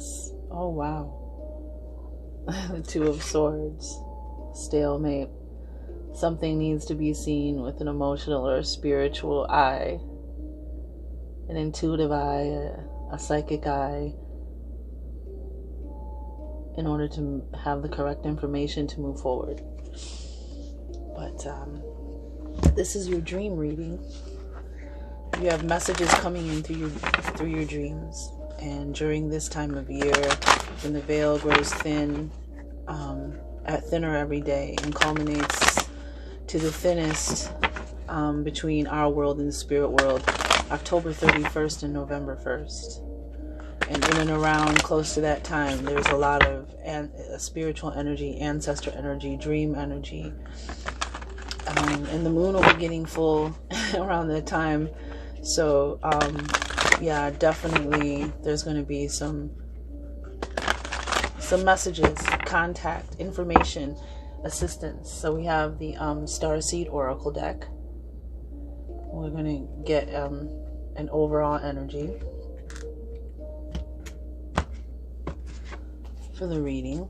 Yes. Oh, wow. The Two of Swords. Stalemate. Something needs to be seen with an emotional or a spiritual eye. An intuitive eye, a psychic eye, in order to have the correct information to move forward. But this is your dream reading. You have messages coming in through your dreams. And during this time of year, when the veil grows thin, thinner every day, and culminates to the thinnest between our world and the spirit world, October 31st and November 1st. And in and around close to that time, there's a lot of spiritual energy, ancestor energy, dream energy. And the moon will be getting full around that time. So, yeah, definitely there's going to be some messages, contact, information, assistance. So we have the Starseed Oracle deck. We're going to get an overall energy for the reading.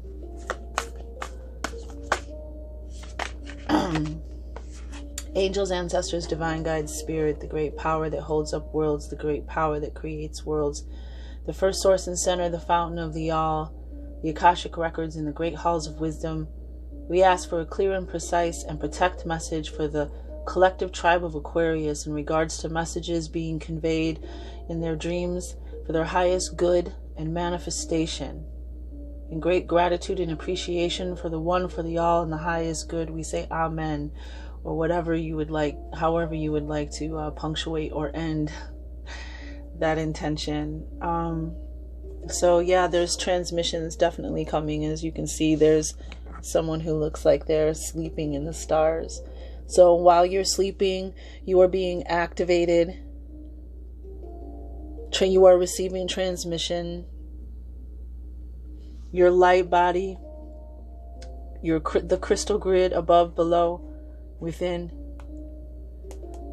Angels, ancestors, divine guides, spirit, the great power that holds up worlds, the great power that creates worlds, the first source and center, the fountain of the all, the Akashic records in the great halls of wisdom. We ask for a clear and precise and protect message for the collective tribe of Aquarius in regards to messages being conveyed in their dreams for their highest good and manifestation. In great gratitude and appreciation for the one, for the all, and the highest good, we say Amen, or whatever you would like, however you would like to punctuate or end that intention. So yeah, there's transmissions definitely coming. As you can see, there's someone who looks like they're sleeping in the stars. So while you're sleeping, you are being activated. You are receiving transmission. Your light body, the crystal grid above, below, within.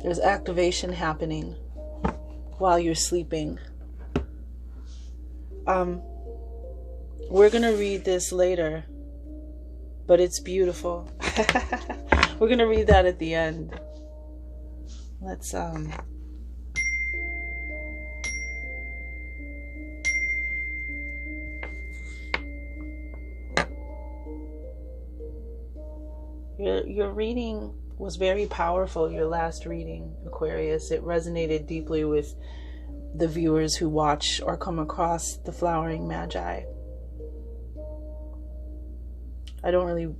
There's activation happening while you're sleeping. We're going to read this later, but it's beautiful. We're going to read that at the end. Let's Your reading was very powerful, your last reading, Aquarius. It resonated deeply with the viewers who watch or come across the Flowering Magi. I don't really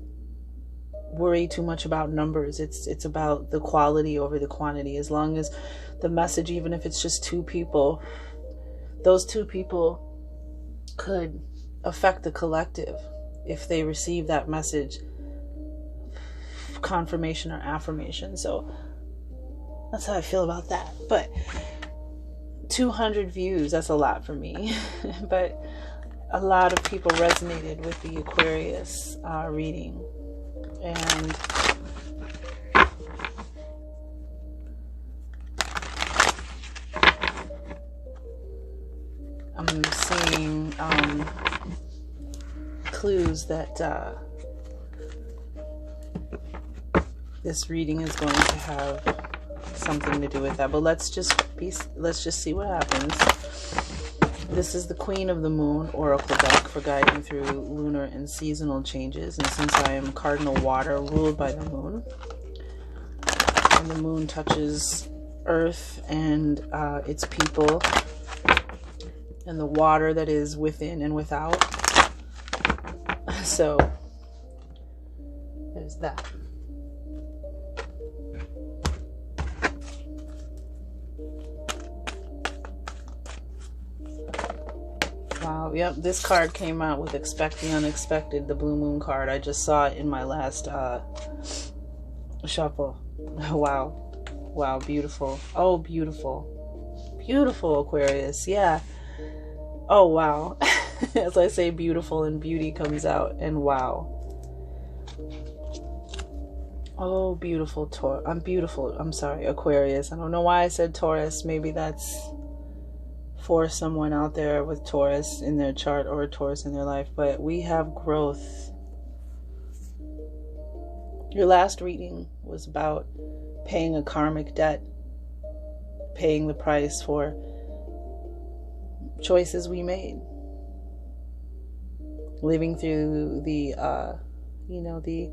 worry too much about numbers. It's about the quality over the quantity. As long as the message, even if it's just two people, those two people could affect the collective if they receive that message, confirmation or affirmation. So that's how I feel about that. But 200 views, that's a lot for me. But a lot of people resonated with the Aquarius reading. And I'm seeing clues that this reading is going to have something to do with that. But let's just see what happens. This is the Queen of the Moon Oracle deck for guiding through lunar and seasonal changes. And since I am cardinal water, ruled by the moon, and the moon touches Earth and its people, and the water that is within and without. So there's that. Wow, yep, this card came out with Expect the Unexpected, the Blue Moon card. I just saw it in my last shuffle. Wow. Wow, beautiful. Oh, beautiful. Beautiful, Aquarius. Yeah. Oh, wow. As I say, beautiful, and beauty comes out, and wow. Oh, beautiful I'm beautiful. I'm sorry, Aquarius. I don't know why I said Taurus. Maybe that's for someone out there with Taurus in their chart or a Taurus in their life, but we have growth. Your last reading was about paying a karmic debt, paying the price for choices we made, living through the the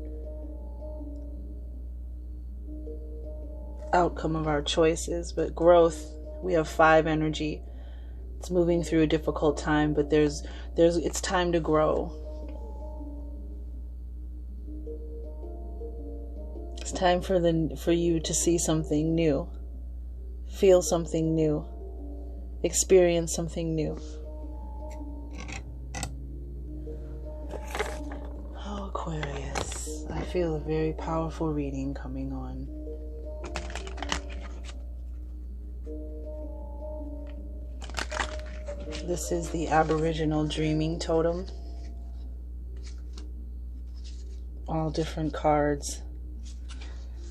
outcome of our choices. But growth, we have 5 energy. It's moving through a difficult time, but it's time to grow. It's time for you to see something new, feel something new, experience something new. Oh, Aquarius, I feel a very powerful reading coming on. This is the Aboriginal Dreaming Totem. All different cards.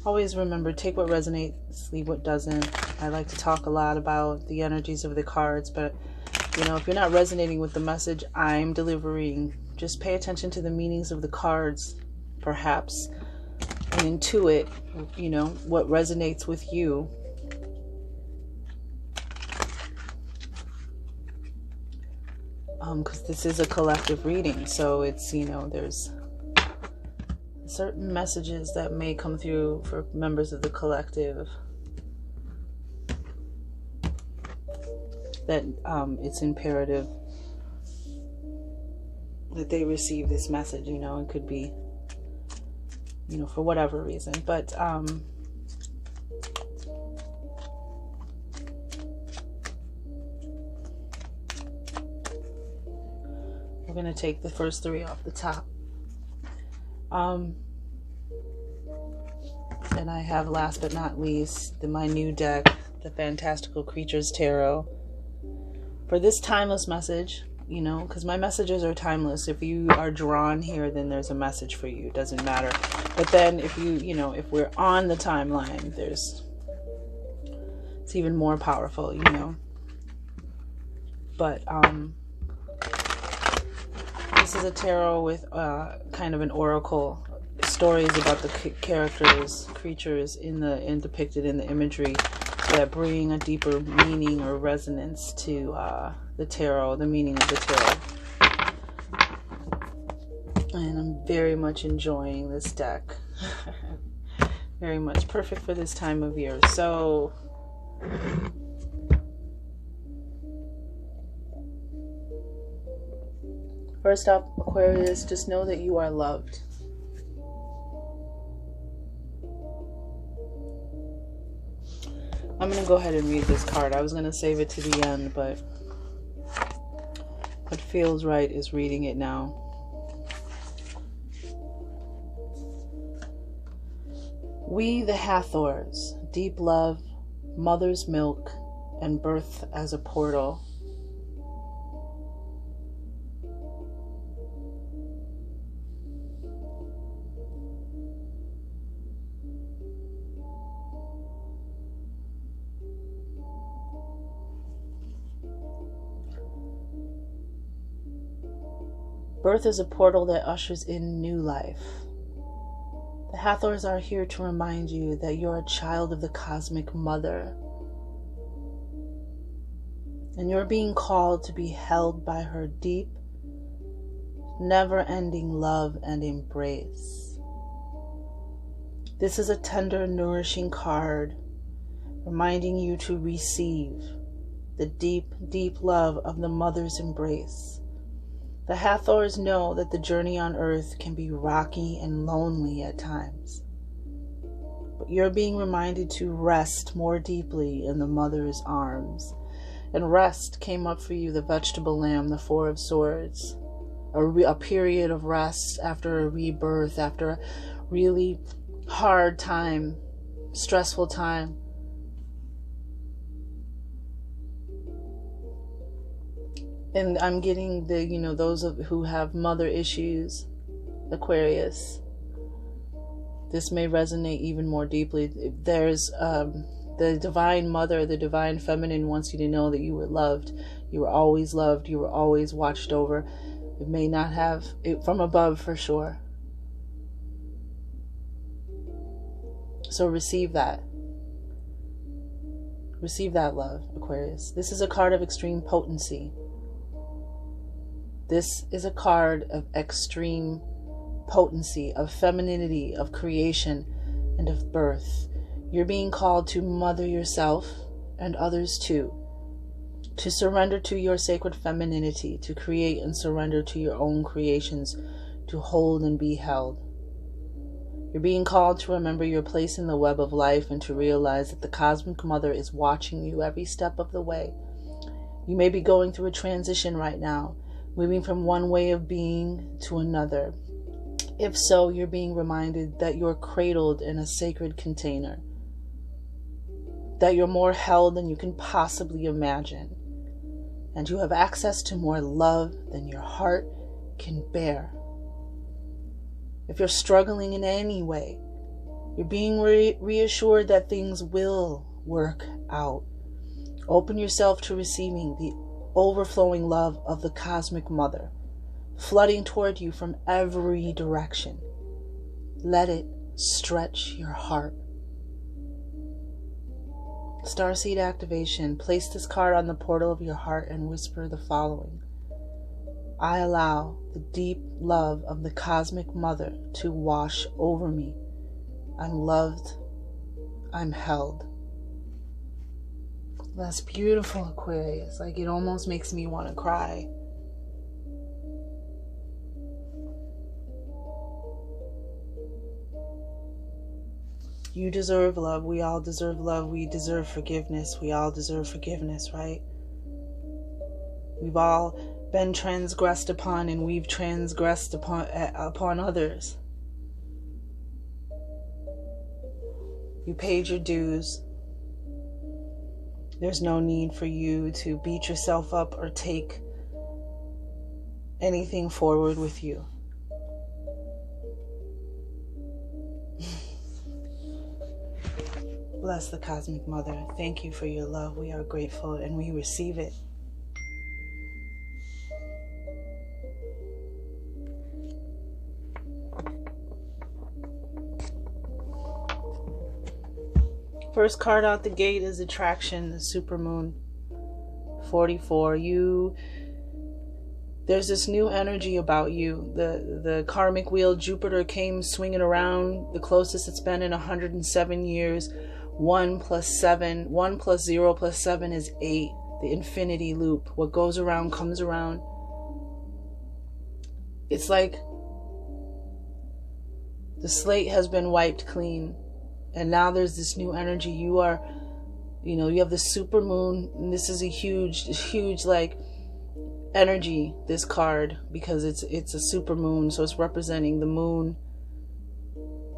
Always remember, take what resonates, leave what doesn't. I like to talk a lot about the energies of the cards, but if you're not resonating with the message I'm delivering, just pay attention to the meanings of the cards, perhaps, and intuit, what resonates with you. Because this is a collective reading, so it's, there's certain messages that may come through for members of the collective that it's imperative that they receive this message. It could be, for whatever reason, but we're going to take the first 3 off the top. And I have, last but not least, my new deck, the Fantastical Creatures Tarot. For this timeless message, because my messages are timeless. If you are drawn here, then there's a message for you. It doesn't matter. But then if if we're on the timeline, it's even more powerful, But, this is a tarot with kind of an oracle, stories about the creatures depicted in the imagery that bring a deeper meaning or resonance to the tarot, the meaning of the tarot. And I'm very much enjoying this deck. Very much perfect for this time of year. So first up, Aquarius, just know that you are loved. I'm going to go ahead and read this card. I was going to save it to the end, but what feels right is reading it now. We, the Hathors, deep love, mother's milk, and birth as a portal. Birth is a portal that ushers in new life. The Hathors are here to remind you that you're a child of the cosmic mother. And you're being called to be held by her deep, never-ending love and embrace. This is a tender, nourishing card, reminding you to receive the deep, deep love of the mother's embrace. The Hathors know that the journey on earth can be rocky and lonely at times. But you're being reminded to rest more deeply in the mother's arms. And rest came up for you, the vegetable lamb, the 4 of Swords. A period of rest after a rebirth, after a really hard time, stressful time. And I'm getting the, those who have mother issues, Aquarius. This may resonate even more deeply. There's The divine mother, the divine feminine wants you to know that you were loved. You were always loved. You were always watched over. It may not have it from above for sure. So receive that. Receive that love, Aquarius. This is a card of extreme potency. This is a card of extreme potency, of femininity, of creation, and of birth. You're being called to mother yourself and others too, to surrender to your sacred femininity, to create and surrender to your own creations, to hold and be held. You're being called to remember your place in the web of life and to realize that the Cosmic Mother is watching you every step of the way. You may be going through a transition right now, moving from one way of being to another. If so, you're being reminded that you're cradled in a sacred container, that you're more held than you can possibly imagine, and you have access to more love than your heart can bear. If you're struggling in any way, you're being reassured that things will work out. Open yourself to receiving the overflowing love of the Cosmic Mother, flooding toward you from every direction. Let it stretch your heart. Starseed activation. Place this card on the portal of your heart and whisper the following. I allow the deep love of the Cosmic Mother to wash over me. I'm loved. I'm held. That's beautiful, Aquarius. Like, it almost makes me want to cry. You deserve love. We all deserve love. We deserve forgiveness. We all deserve forgiveness, right? We've all been transgressed upon, and we've transgressed upon others. You paid your dues. There's no need for you to beat yourself up or take anything forward with you. Bless the Cosmic Mother. Thank you for your love. We are grateful and we receive it. First card out the gate is attraction, the supermoon. 44. There's this new energy about you. The karmic wheel, Jupiter, came swinging around, the closest it's been in 107 years. 1 plus 7, 1 plus 0 plus 7 is 8. The infinity loop. What goes around comes around. It's like the slate has been wiped clean. And now there's this new energy. You have the super moon, and this is a huge like energy, this card, because it's a super moon, so it's representing the moon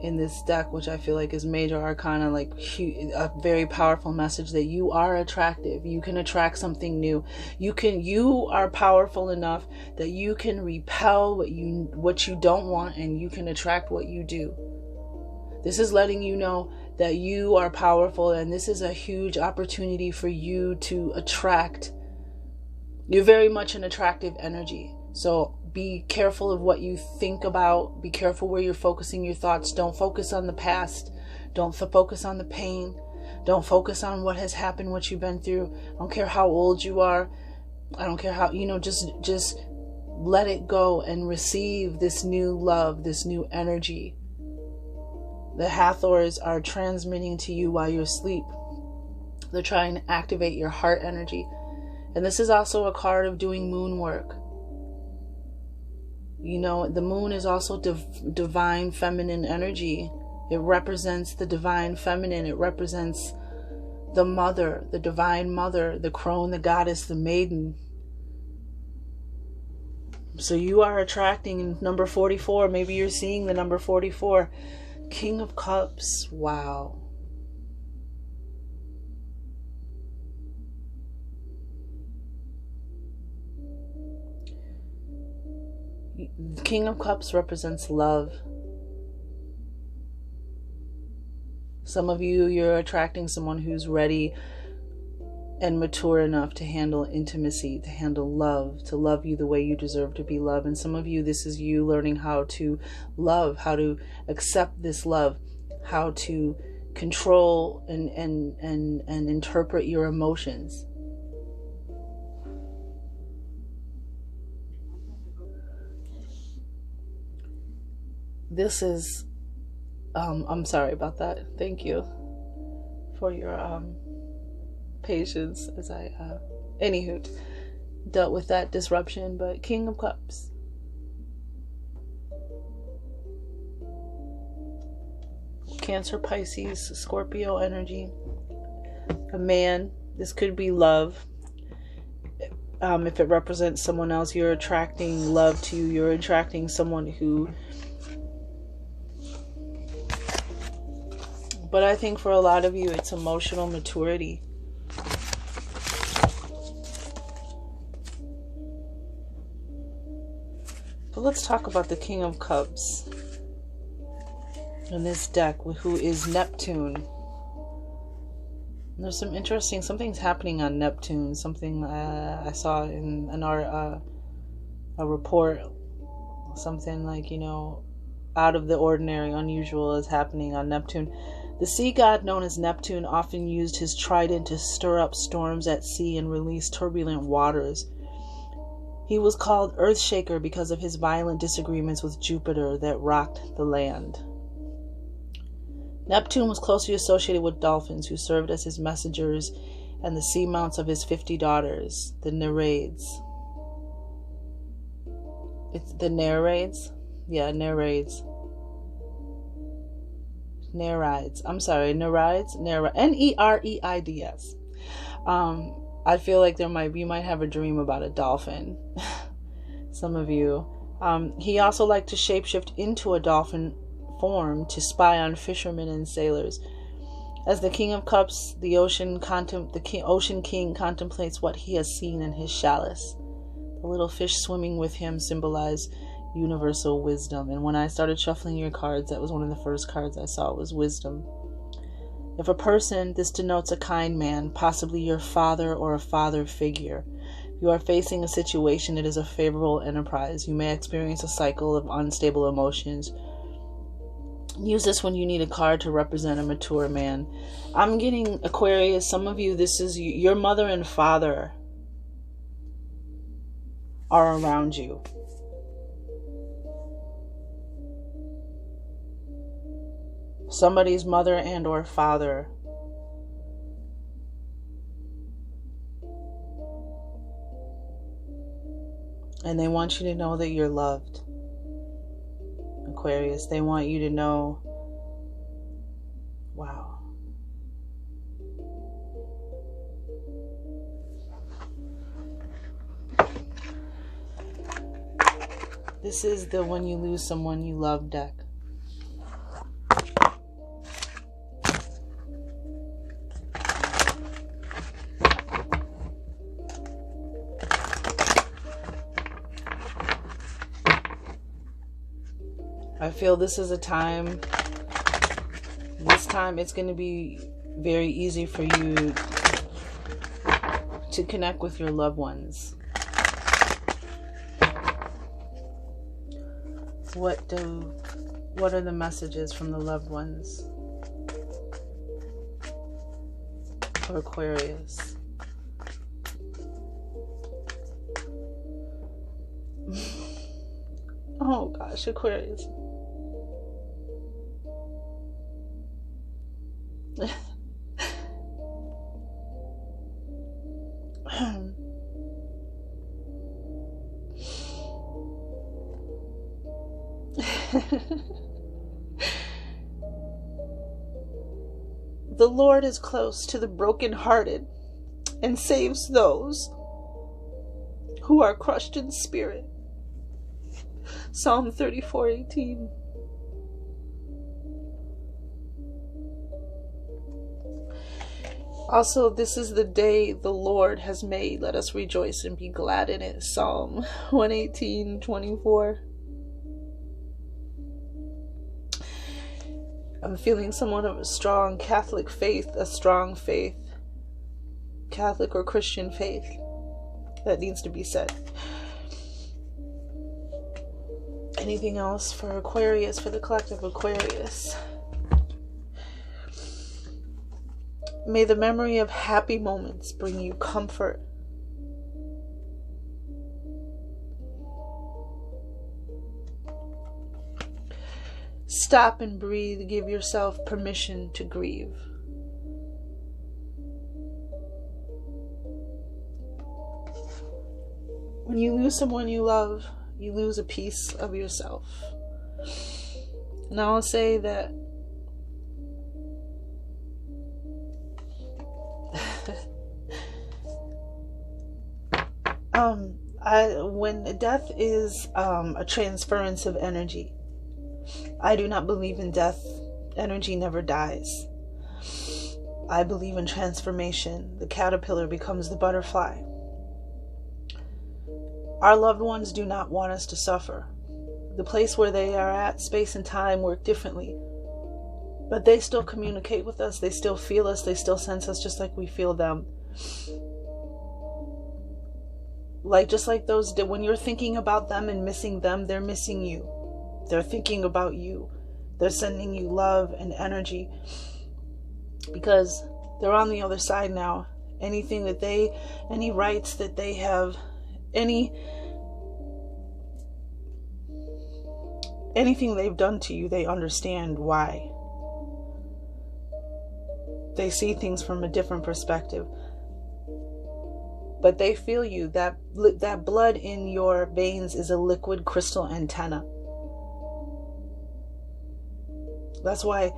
in this deck, which I feel like is major arcana, like a very powerful message that you are attractive. You can attract something new. You are powerful enough that you can repel what you don't want, and you can attract what you do. This is letting you know that you are powerful, and this is a huge opportunity for you to attract. You're very much an attractive energy. So be careful of what you think about. Be careful where you're focusing your thoughts. Don't focus on the past. Don't focus on the pain. Don't focus on what has happened, what you've been through. I don't care how old you are. I don't care how, just let it go and receive this new love, this new energy. The Hathors are transmitting to you while you're asleep. They're trying to activate your heart energy. And this is also a card of doing moon work. The moon is also divine feminine energy. It represents the divine feminine. It represents the mother, the divine mother, the crone, the goddess, the maiden. So you are attracting number 44. Maybe you're seeing the number 44. King of Cups. Wow. King of Cups represents love. Some of you, you're attracting someone who's ready and mature enough to handle intimacy, to handle love, to love you the way you deserve to be loved. And some of you, this is you learning how to love, how to accept this love, how to control and interpret your emotions. This is, I'm sorry about that. Thank you for your patience as I anywho dealt with that disruption. But King of Cups, Cancer, Pisces, Scorpio energy, a man. This could be love. If it represents someone else, you're attracting love to you. You're attracting someone who, but I think for a lot of you it's emotional maturity. But let's talk about the King of Cups in this deck, who is Neptune. There's some interesting, something's happening on Neptune. Something I saw in a report. Something like, you know, out of the ordinary, unusual is happening on Neptune. The sea god known as Neptune often used his trident to stir up storms at sea and release turbulent waters. He was called Earthshaker because of his violent disagreements with Jupiter that rocked the land. Neptune was closely associated with dolphins, who served as his messengers and the sea mounts of his 50 daughters, the Nereids. It's the Nereids? Yeah, Nereids. Nereids. I'm sorry, Nereids? Nereids. I feel like you might have a dream about a dolphin. Some of you. He also liked to shapeshift into a dolphin form to spy on fishermen and sailors. As the King of Cups, the Ocean King contemplates what he has seen in his chalice. The little fish swimming with him symbolize universal wisdom. And when I started shuffling your cards, that was one of the first cards I saw, was wisdom. If a person, this denotes a kind man, possibly your father or a father figure. If you are facing a situation, it is a favorable enterprise. You may experience a cycle of unstable emotions. Use this when you need a card to represent a mature man. I'm getting Aquarius. Some of you, this is your mother and father are around you. Somebody's mother and or father. And they want you to know that you're loved. Aquarius, they want you to know, wow. This is the when you lose someone you love deck. I feel this is a time, this time it's going to be very easy for you to connect with your loved ones. What are the messages from the loved ones for Aquarius? Oh gosh, Aquarius. The Lord is close to the brokenhearted and saves those who are crushed in spirit. Psalm 34:18. Also, this is the day the Lord has made. Let us rejoice and be glad in it. Psalm 118:24. I'm feeling somewhat of a strong Catholic faith, a strong faith, Catholic or Christian faith. That needs to be said. Anything else for Aquarius, for the collective Aquarius? May the memory of happy moments bring you comfort. Stop and breathe. Give yourself permission to grieve. When you lose someone you love, you lose a piece of yourself. And I'll say that when death is a transference of energy, I do not believe in death. Energy never dies. I believe in transformation. The caterpillar becomes the butterfly. Our loved ones do not want us to suffer. The place where they are at, space and time, work differently. But they still communicate with us. They still feel us. They still sense us just like we feel them. Just like those, when you're thinking about them and missing them, they're missing you. They're thinking about you. They're sending you love and energy. Because they're on the other side now. Anything that any rights that they have, anything they've done to you, they understand why. They see things from a different perspective. But they feel you. That blood in your veins is a liquid crystal antenna. That's why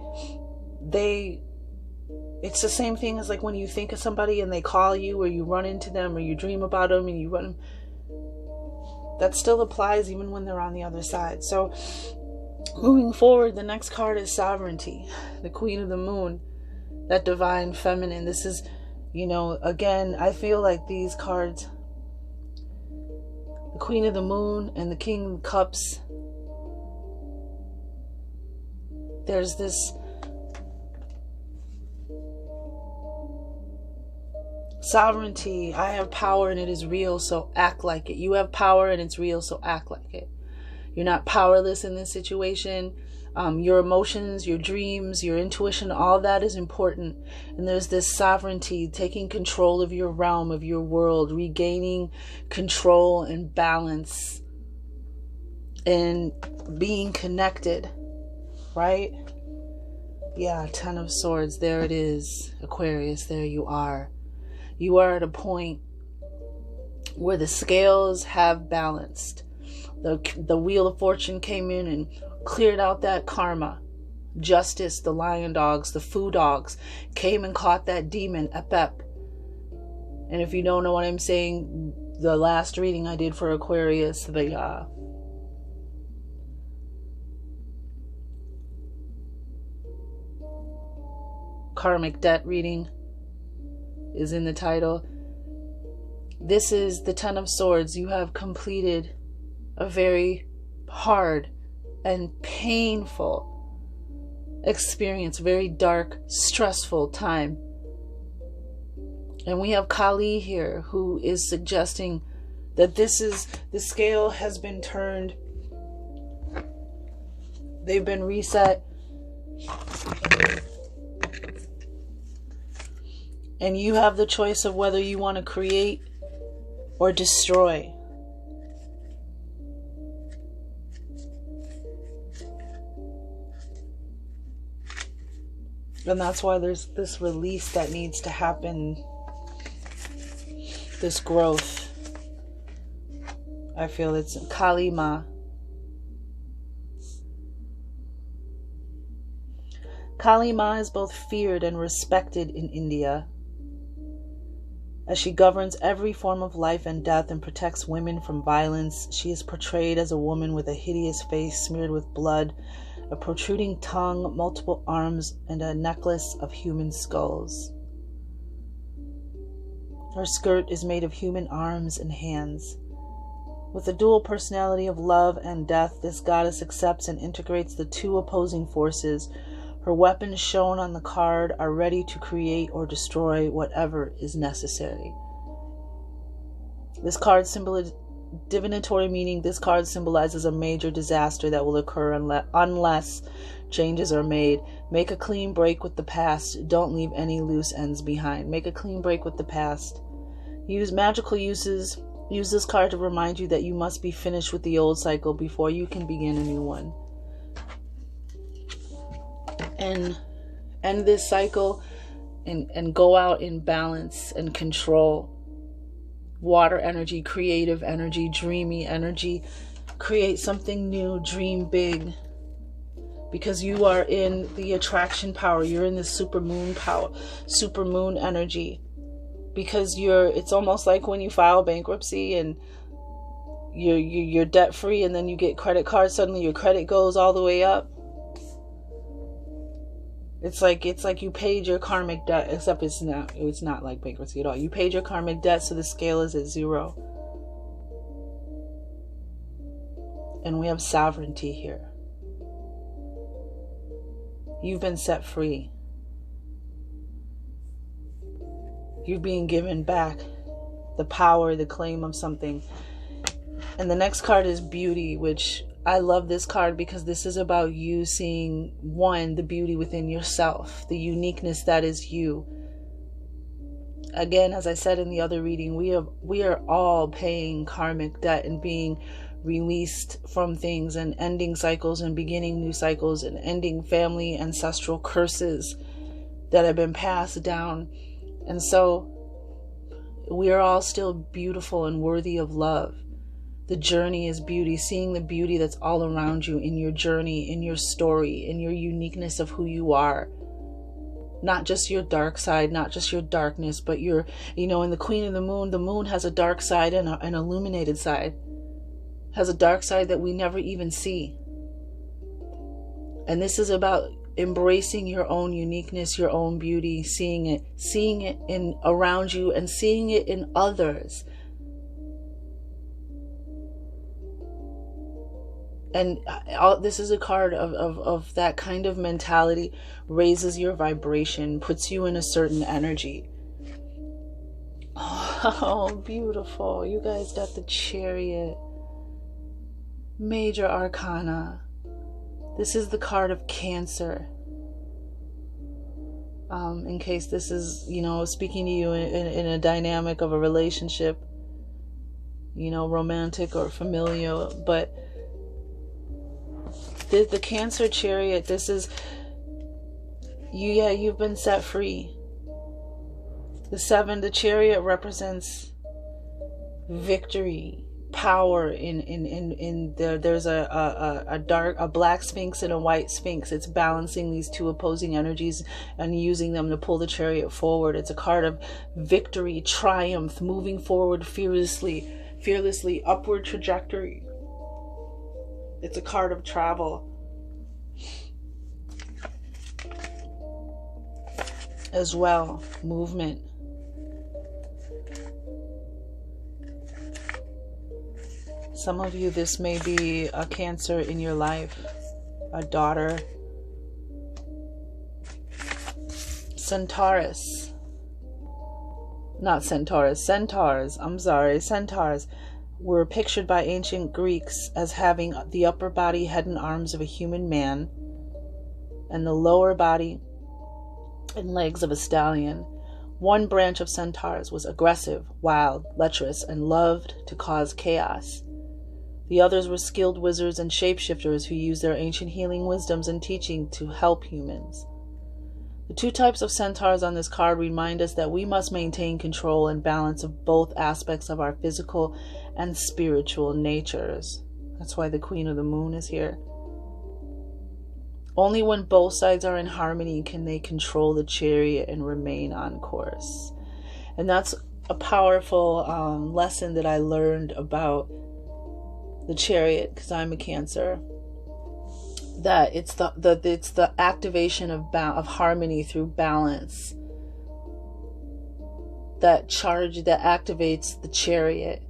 it's the same thing as like when you think of somebody and they call you, or you run into them, or you dream about them and you run. That still applies even when they're on the other side. So moving forward, the next card is sovereignty, the Queen of the Moon, that divine feminine. This is, again, I feel like these cards, the Queen of the Moon and the King of Cups, there's this sovereignty. I have power and it is real, so act like it. You have power and it's real, so act like it. You're not powerless in this situation. Your emotions, your dreams, your intuition, all that is important. And there's this sovereignty, taking control of your realm, of your world, regaining control and balance, and being connected, right? Yeah, Ten of Swords, there it is. Aquarius, there you are. You are at a point where the scales have balanced. The Wheel of Fortune came in and cleared out that karma. Justice, the lion dogs, the foo dogs, came and caught that demon, Epep. And if you don't know what I'm saying, the last reading I did for Aquarius, the karmic debt reading is in the title. This is the Ten of Swords. You have completed a very hard and painful experience, very dark, stressful time. And we have Kali here, who is suggesting that the scale has been turned. They've been reset. And you have the choice of whether you want to create or destroy. And that's why there's this release that needs to happen. This growth. I feel it's Kali Ma. Kali Ma is both feared and respected in India, as she governs every form of life and death and protects women from violence. She is portrayed as a woman with a hideous face smeared with blood, a protruding tongue, multiple arms, and a necklace of human skulls. Her skirt is made of human arms and hands. With the dual personality of love and death, this goddess accepts and integrates the two opposing forces, Her weapons shown on the card are ready to create or destroy whatever is necessary. This card symbolizes divinatory meaning. This card symbolizes a major disaster that will occur unless changes are made. Make a clean break with the past. Don't leave any loose ends behind. Make a clean break with the past. Use magical uses. Use this card to remind you that you must be finished with the old cycle before you can begin a new one. And end this cycle and go out in balance and control. Water energy, creative energy, dreamy energy. Create something new, dream big. Because you are in the attraction power. You're in the supermoon power, supermoon energy. Because it's almost like when you file bankruptcy and you're debt free, and then you get credit cards, suddenly your credit goes all the way up. It's like you paid your karmic debt, except it's not like bankruptcy at all. You paid your karmic debt, so the scale is at 0. And we have sovereignty here. You've been set free. You're being given back the power, the claim of something. And the next card is beauty, which I love this card because this is about you seeing, one, the beauty within yourself, the uniqueness that is you. Again, as I said in the other reading, we are all paying karmic debt and being released from things and ending cycles and beginning new cycles and ending family ancestral curses that have been passed down. And so we are all still beautiful and worthy of love. The journey is beauty, seeing the beauty that's all around you in your journey, in your story, in your uniqueness of who you are. Not just your dark side, not just your darkness, but in the Queen of the Moon has a dark side and an illuminated side. Has a dark side that we never even see. And this is about embracing your own uniqueness, your own beauty, seeing it in around you and seeing it in others. And this is a card of that kind of mentality, raises your vibration, puts you in a certain energy. Oh, beautiful. You guys got the Chariot. Major Arcana. This is the card of Cancer. In case this is, speaking to you in a dynamic of a relationship, romantic or familial, but the Cancer Chariot, this is you've been set free. The 7, the Chariot represents victory, power there's a black sphinx and a white sphinx. It's balancing these two opposing energies and using them to pull the Chariot forward. It's a card of victory, triumph, moving forward fearlessly, upward trajectory. It's a card of travel as well, movement. Some of you, this may be a Cancer in your life, a daughter. Centaurs. Centaurs were pictured by ancient Greeks as having the upper body, head, and arms of a human man, and the lower body and legs of a stallion. One branch of centaurs was aggressive, wild, lecherous, and loved to cause chaos. The others were skilled wizards and shapeshifters who used their ancient healing wisdoms and teaching to help humans. The two types of centaurs on this card remind us that we must maintain control and balance of both aspects of our physical and spiritual natures. That's why the Queen of the Moon is here. Only when both sides are in harmony can they control the Chariot and remain on course. And that's a powerful lesson that I learned about the Chariot, because I'm a Cancer. That it's the activation of harmony through balance. That charge that activates the Chariot,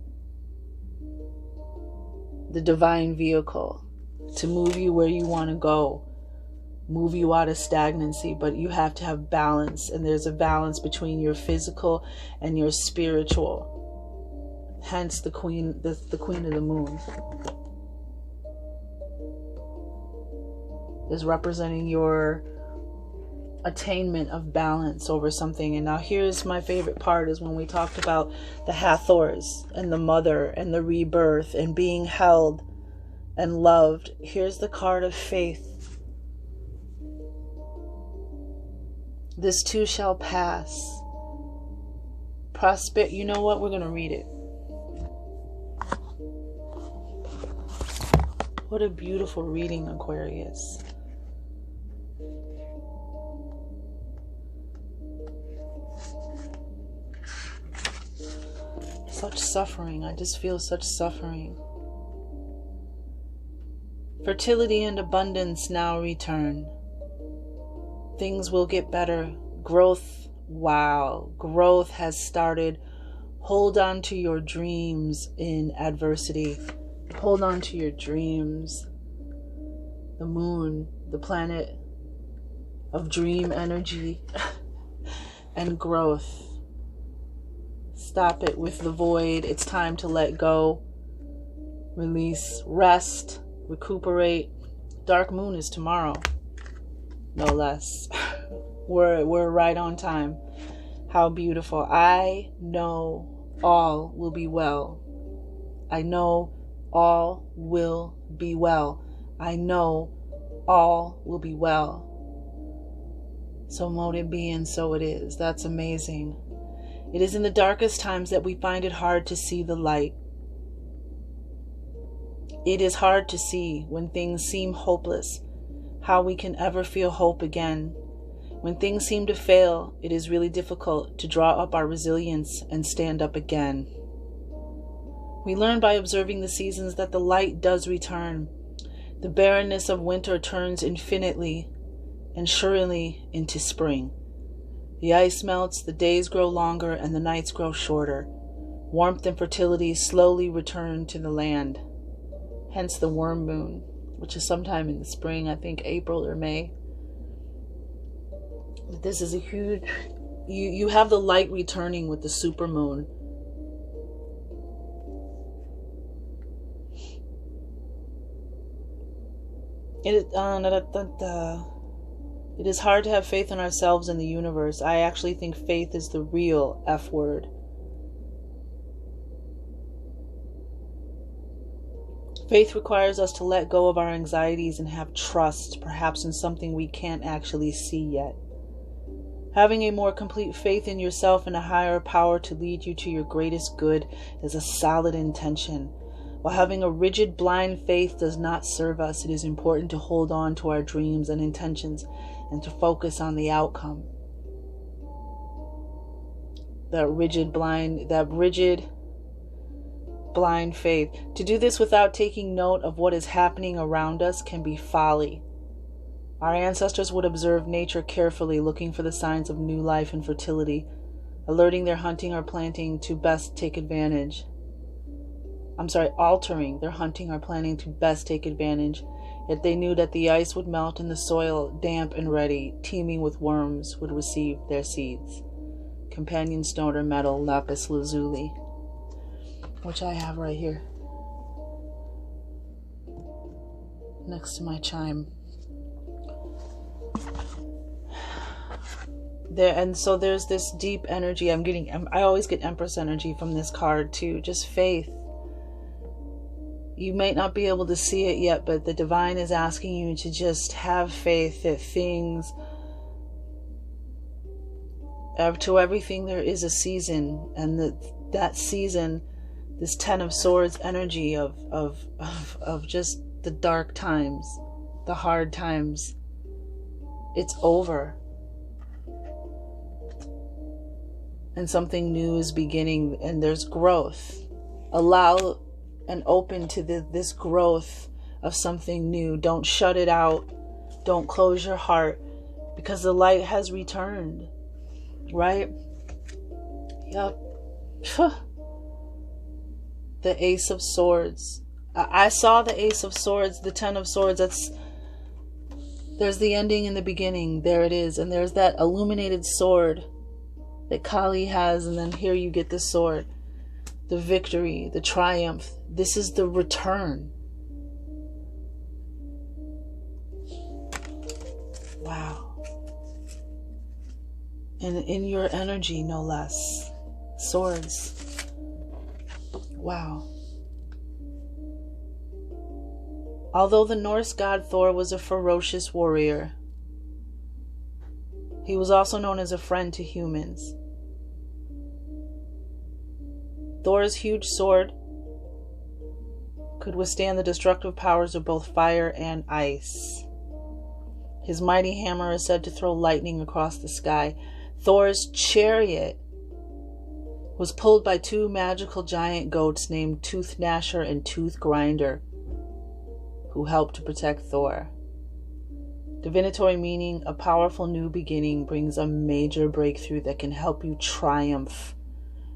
the divine vehicle, to move you where you want to go. move you out of stagnancy, but you have to have balance, and there's a balance between your physical and your spiritual. Hence the queen, the queen of the moon is representing your attainment of balance over something. And now here's my favorite part, is when we talked about the Hathors and the mother and the rebirth and being held and loved. Here's the card of faith. This too shall pass. You know what? We're going to read it. What a beautiful reading, Aquarius. Such suffering. I just feel such suffering. Fertility and abundance now return. Things will get better. Growth, wow. Growth has started. Hold on to your dreams in adversity. Hold on to your dreams. The moon, the planet of dream energy and growth. Stop it with the void. It's time to let go. Release, rest, recuperate. Dark moon is tomorrow. No less. We're right on time. How beautiful. I know all will be well. I know all will be well. I know all will be well. So mote it be, and so it is. That's amazing. It is in the darkest times that we find it hard to see the light. It is hard to see when things seem hopeless, how we can ever feel hope again. When things seem to fail, it is really difficult to draw up our resilience and stand up again. We learn by observing the seasons that the light does return. The barrenness of winter turns infinitely and surely into spring. The ice melts, the days grow longer, and the nights grow shorter. Warmth and fertility slowly return to the land. Hence the worm moon, which is sometime in the spring, I think April or May. This is a huge... You have the light returning with the supermoon. It is hard to have faith in ourselves and the universe. I actually think faith is the real F word. Faith requires us to let go of our anxieties and have trust, perhaps in something we can't actually see yet. Having a more complete faith in yourself and a higher power to lead you to your greatest good is a solid intention. While having a rigid, blind faith does not serve us, it is important to hold on to our dreams and intentions and to focus on the outcome. That rigid, blind faith. To do this without taking note of what is happening around us can be folly. Our ancestors would observe nature carefully, looking for the signs of new life and fertility, alerting their hunting or planting to best take advantage. Altering their hunting or planning to best take advantage. Yet they knew that the ice would melt and the soil, damp and ready, teeming with worms, would receive their seeds. Companion stone or metal, lapis lazuli, which I have right here next to my chime. So there's this deep energy. I always get Empress energy from this card too. Just faith. You might not be able to see it yet, but the divine is asking you to just have faith that things, to everything there is a season, and that season, this 10 of Swords energy of just the dark times, the hard times, it's over. And something new is beginning, and there's growth. Allow and open to this growth of something new. Don't shut it out. Don't close your heart, because the light has returned. Right? Yep. The Ace of Swords. I saw the Ace of Swords, the 10 of Swords. There's the ending and the beginning. There it is. And there's that illuminated sword that Kali has. And then here you get the sword. The victory, the triumph. This is the return. Wow. And in your energy, no less. Swords. Wow. Although the Norse god Thor was a ferocious warrior, he was also known as a friend to humans. Thor's huge sword could withstand the destructive powers of both fire and ice. His mighty hammer is said to throw lightning across the sky. Thor's chariot was pulled by two magical giant goats named Tooth Gnasher and Tooth Grinder, who helped to protect Thor. Divinatory meaning, a powerful new beginning brings a major breakthrough that can help you triumph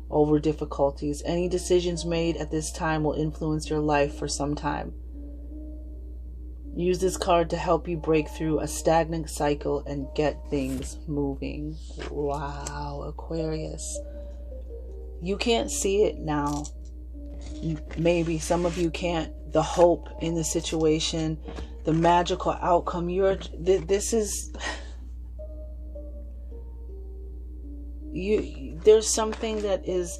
over difficulties. Any decisions made at this time will influence your life for some time. Use this card to help you break through a stagnant cycle and get things moving. Wow, Aquarius. You can't see it now. Maybe some of you can't. The hope in the situation, the magical outcome. This is... There's something that is...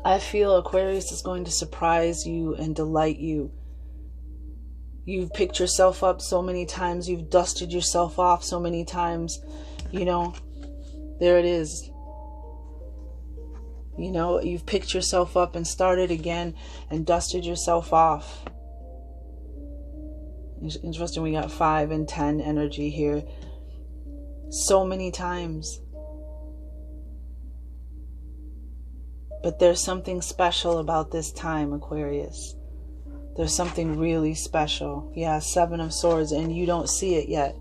I feel Aquarius is going to surprise you and delight you. You've picked yourself up so many times. You've dusted yourself off so many times. You know, there it is. You know, you've picked yourself up and started again and dusted yourself off. Interesting, we got 5 and 10 energy here. So many times. But there's something special about this time, Aquarius. There's something really special. Yeah, 7 of Swords, and you don't see it yet.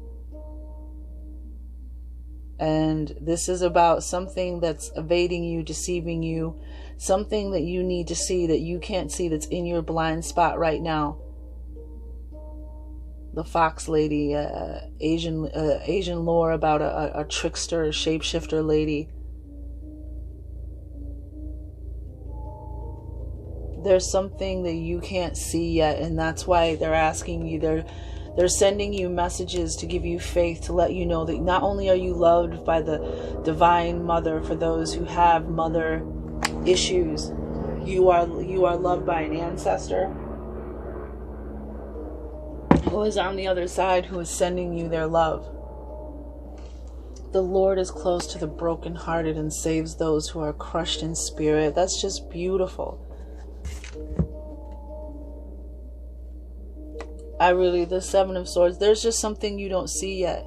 And this is about something that's evading you, deceiving you. Something that you need to see that you can't see, that's in your blind spot right now. The Fox Lady, Asian lore about a trickster, shapeshifter lady. There's something that you can't see yet, and that's why they're asking you. They're sending you messages to give you faith, to let you know that not only are you loved by the Divine Mother, for those who have mother issues, you are loved by an ancestor who is on the other side, who is sending you their love. The Lord is close to the brokenhearted and saves those who are crushed in spirit. That's just beautiful. The 7 of Swords, there's just something you don't see yet.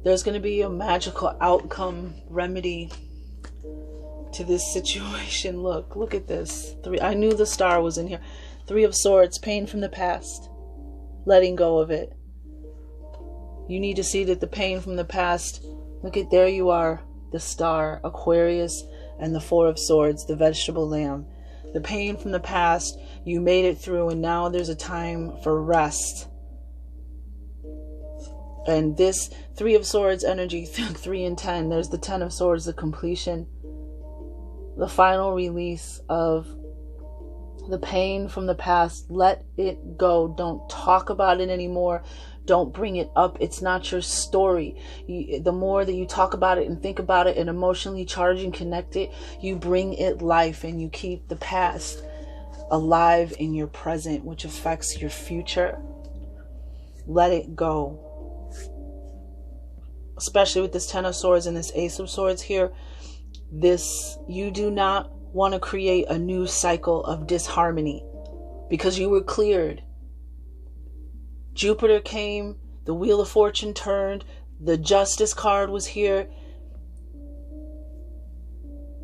There's going to be a magical outcome, remedy to this situation. Look at this. 3. I knew the star was in here. 3 of Swords, pain from the past. Letting go of it. You need to see that the pain from the past, look at, there you are, the star, Aquarius, and the 4 of Swords, the vegetable lamb. The pain from the past, you made it through, and now there's a time for rest. And this 3 of Swords energy, 3 and 10, there's the 10 of Swords, the completion. The final release of the pain from the past. Let it go. Don't talk about it anymore. Don't bring it up. It's not your story. The more that you talk about it and think about it and emotionally charge and connect it, you bring it life, and you keep the past alive in your present, which affects your future. Let it go. Especially with this 10 of Swords and this Ace of Swords here. You do not want to create a new cycle of disharmony, because you were cleared. Jupiter came, the Wheel of Fortune turned, the Justice card was here.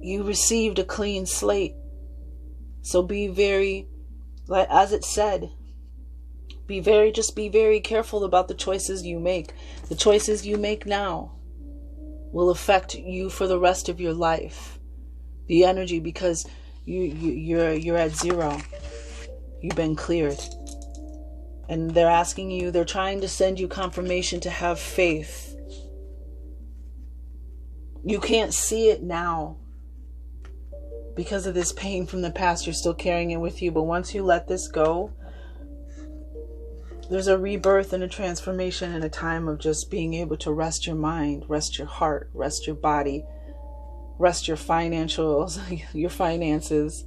You received a clean slate. So be very, as it said, be very careful about the choices you make. The choices you make now will affect you for the rest of your life. The energy, because you're at 0. You've been cleared. And they're asking you, they're trying to send you confirmation to have faith. You can't see it now because of this pain from the past. You're still carrying it with you. But once you let this go, there's a rebirth and a transformation and a time of just being able to rest your mind, rest your heart, rest your body, rest your financials, your finances.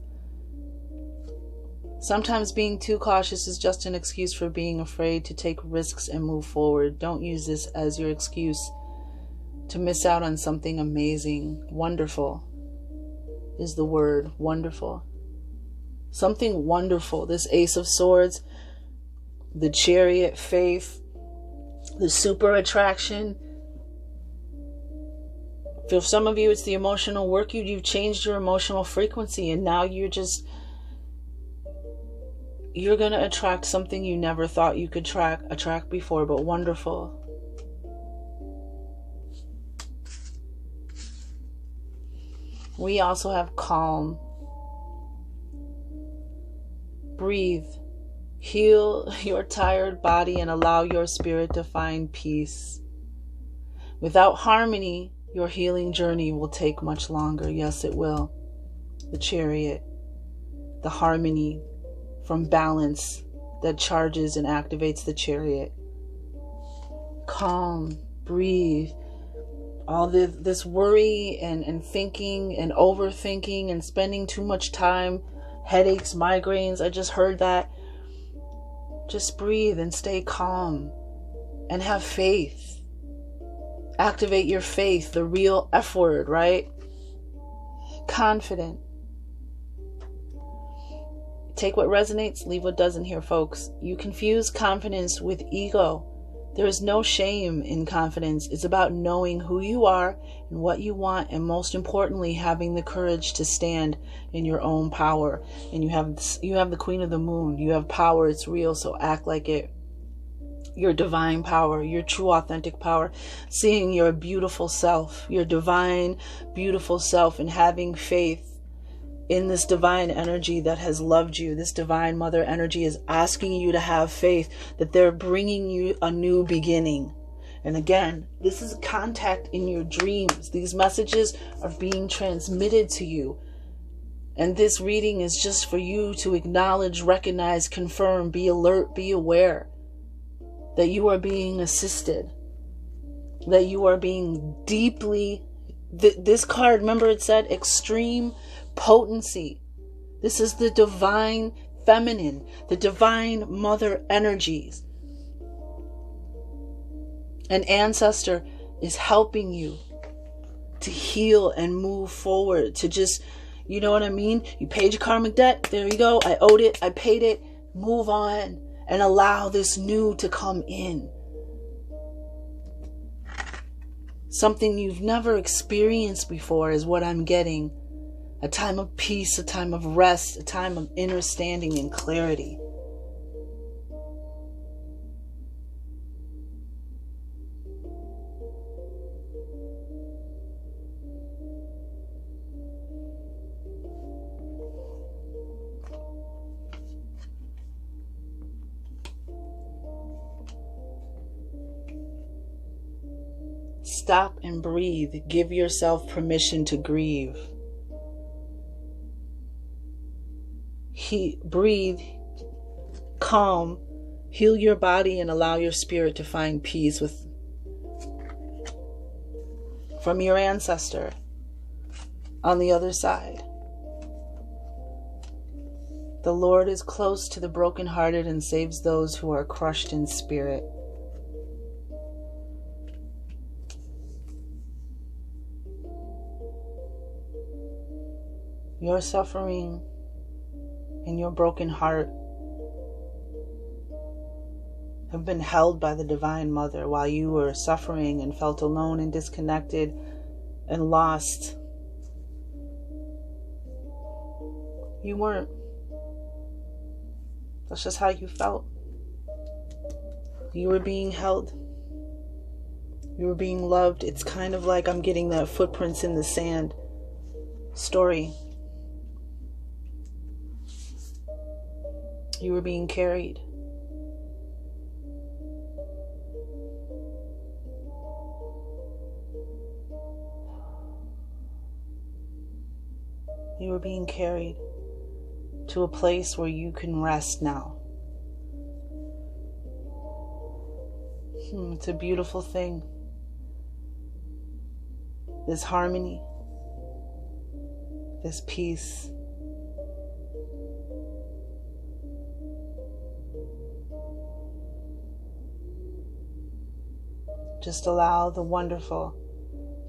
Sometimes being too cautious is just an excuse for being afraid to take risks and move forward. Don't use this as your excuse to miss out on something amazing. Wonderful is the word, wonderful. Something wonderful. This Ace of Swords, the Chariot, faith, the super attraction. For some of you, it's the emotional work. You've changed your emotional frequency, and now you're going to attract something you never thought you could attract before, but wonderful. We also have calm. Breathe. Heal your tired body and allow your spirit to find peace. Without harmony, your healing journey will take much longer. Yes, it will. The Chariot. The harmony from balance that charges and activates the Chariot. Calm, breathe. All this worry and thinking and overthinking and spending too much time, headaches, migraines, I just heard that. Just breathe and stay calm and have faith. Activate your faith, the real F word, right? Confident. Take what resonates, leave what doesn't here, folks. You confuse confidence with ego. There is no shame in confidence. It's about knowing who you are and what you want, and most importantly, having the courage to stand in your own power. And you have the Queen of the Moon. You have power. It's real, so act like it. Your divine power, your true authentic power, seeing your beautiful self, your divine beautiful self, and having faith in this divine energy that has loved you. This divine mother energy is asking you to have faith that they're bringing you a new beginning. And again, this is contact in your dreams. These messages are being transmitted to you. And this reading is just for you to acknowledge, recognize, confirm, be alert, be aware that you are being assisted, that you are being deeply... This card, remember it said extreme potency. This is the divine feminine, the divine mother energies. An ancestor is helping you to heal and move forward, to just, you know what I mean? You paid your karmic debt. There you go. I owed it. I paid it. Move on and allow this new to come in. Something you've never experienced before is what I'm getting. A time of peace, a time of rest, a time of understanding and clarity. Stop and breathe. Give yourself permission to grieve. Breathe, calm, heal your body, and allow your spirit to find peace from your ancestor on the other side. The Lord is close to the brokenhearted and saves those who are crushed in spirit. Your suffering and your broken heart have been held by the Divine Mother while you were suffering and felt alone and disconnected and lost. You weren't. That's just how you felt. You were being held. You were being loved. It's kind of like I'm getting that footprints in the sand story. You were being carried. You are being carried to a place where you can rest now. It's a beautiful thing. This harmony, this peace. Just allow the wonderful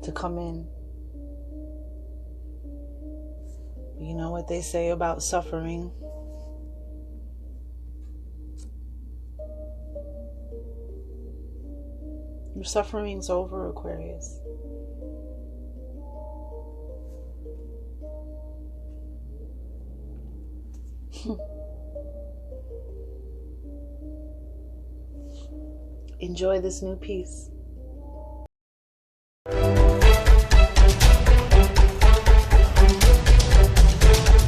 to come in. You know what they say about suffering? Your suffering's over, Aquarius. Enjoy this new peace.